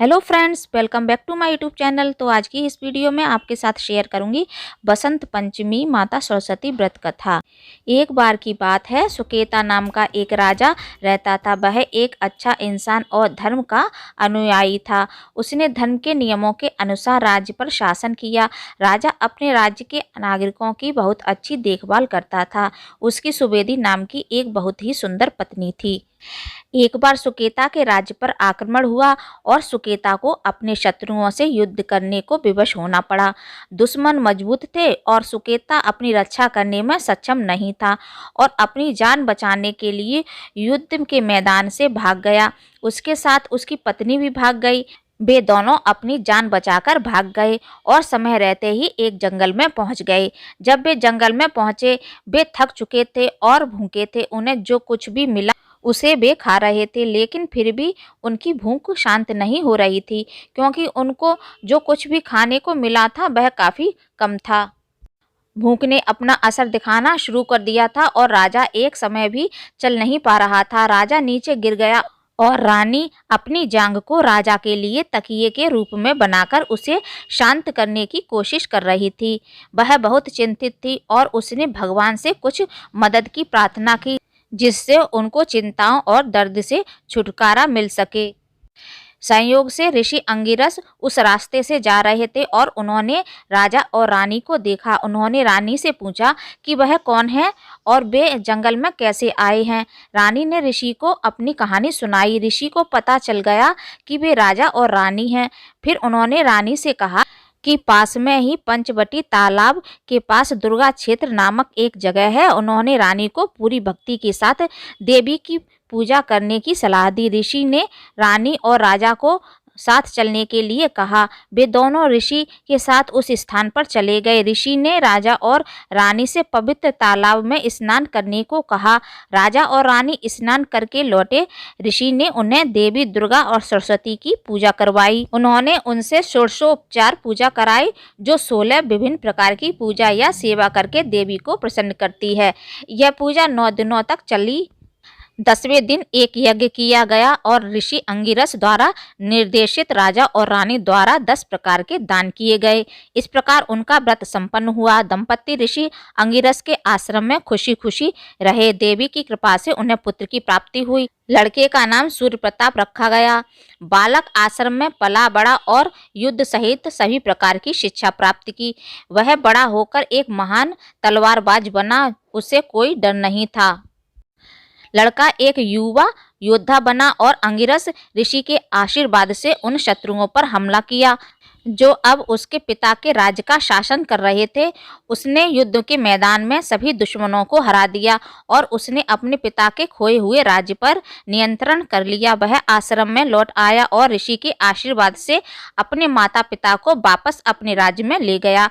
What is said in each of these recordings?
Hello friends, welcome back to my YouTube channel. तो आज की इस वीडियो में आपके साथ शेयर करूंगी बसंत पंचमी माता सरस्वती व्रत कथा। एक बार की बात है, सुकेता नाम का एक राजा रहता था। वह एक अच्छा इंसान और धर्म का अनुयायी था। उसने धर्म के नियमों के अनुसार राज्य पर शासन किया। राजा अपने राज्य के नागरिकों की बहुत अच्छी देखभाल करता था। उसकी सुवेदी नाम की एक बहुत ही सुंदर पत्नी थी। एक बार सुकेता के राज्य पर आक्रमण हुआ और सुकेता को अपने शत्रुओं से युद्ध करने को विवश होना पड़ा। दुश्मन मजबूत थे और सुकेता अपनी रक्षा करने में सक्षम नहीं था और अपनी जान बचाने के लिए युद्ध के मैदान से भाग गया। उसके साथ उसकी पत्नी भी भाग गई। वे दोनों अपनी जान बचाकर भाग गए और समय रहते ही एक जंगल में पहुंच गए। जब वे जंगल में पहुंचे, वे थक चुके थे और भूखे थे। उन्हें जो कुछ भी मिला उसे वे खा रहे थे, लेकिन फिर भी उनकी भूख शांत नहीं हो रही थी, क्योंकि उनको जो कुछ भी खाने को मिला था वह काफ़ी कम था। भूख ने अपना असर दिखाना शुरू कर दिया था और राजा एक समय भी चल नहीं पा रहा था। राजा नीचे गिर गया और रानी अपनी जांघ को राजा के लिए तकिए के रूप में बनाकर उसे शांत करने की कोशिश कर रही थी। वह बहुत चिंतित थी और उसने भगवान से कुछ मदद की प्रार्थना की, जिससे उनको चिंताओं और दर्द से छुटकारा मिल सके। संयोग से ऋषि अंगिरस उस रास्ते से जा रहे थे और उन्होंने राजा और रानी को देखा। उन्होंने रानी से पूछा कि वह कौन है और वे जंगल में कैसे आए हैं। रानी ने ऋषि को अपनी कहानी सुनाई। ऋषि को पता चल गया कि वे राजा और रानी हैं। फिर उन्होंने रानी से कहा कि पास में ही पंचवटी तालाब के पास दुर्गा क्षेत्र नामक एक जगह है। उन्होंने रानी को पूरी भक्ति के साथ देवी की पूजा करने की सलाह दी। ऋषि ने रानी और राजा को साथ चलने के लिए कहा। वे दोनों ऋषि के साथ उस स्थान पर चले गए। ऋषि ने राजा और रानी से पवित्र तालाब में स्नान करने को कहा। राजा और रानी स्नान करके लौटे। ऋषि ने उन्हें देवी दुर्गा और सरस्वती की पूजा करवाई। उन्होंने उनसे षोडशोपचार पूजा कराई, जो 16 विभिन्न प्रकार की पूजा या सेवा करके देवी को प्रसन्न करती है। यह पूजा 9 दिनों तक चली। 10वें दिन एक यज्ञ किया गया और ऋषि अंगिरस द्वारा निर्देशित राजा और रानी द्वारा 10 प्रकार के दान किए गए। इस प्रकार उनका व्रत संपन्न हुआ। दंपति ऋषि अंगिरस के आश्रम में खुशी खुशी रहे। देवी की कृपा से उन्हें पुत्र की प्राप्ति हुई। लड़के का नाम सूर्य प्रताप रखा गया। बालक आश्रम में पला बड़ा और युद्ध सहित सभी प्रकार की शिक्षा प्राप्त की। वह बड़ा होकर एक महान तलवारबाज बना। उसे कोई डर नहीं था। लड़का एक युवा योद्धा बना और अंगिरस ऋषि के आशीर्वाद से उन शत्रुओं पर हमला किया जो अब उसके पिता के राज्य का शासन कर रहे थे। उसने युद्ध के मैदान में सभी दुश्मनों को हरा दिया और उसने अपने पिता के खोए हुए राज्य पर नियंत्रण कर लिया। वह आश्रम में लौट आया और ऋषि के आशीर्वाद से अपने माता पिता को वापस अपने राज्य में ले गया।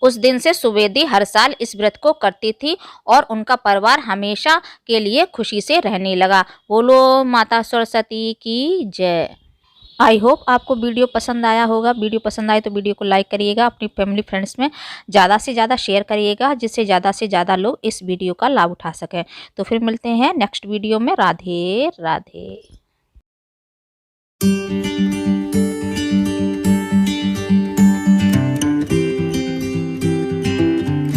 उस दिन से सुवेदी हर साल इस व्रत को करती थी और उनका परिवार हमेशा के लिए खुशी से रहने लगा। बोलो माता सरस्वती की जय। आई होप आपको वीडियो पसंद आया होगा। वीडियो पसंद आए तो वीडियो को लाइक करिएगा, अपनी फैमिली फ्रेंड्स में ज़्यादा से ज़्यादा शेयर करिएगा, जिससे ज़्यादा से ज़्यादा लोग इस वीडियो का लाभ उठा सकें। तो फिर मिलते हैं नेक्स्ट वीडियो में। राधे राधे।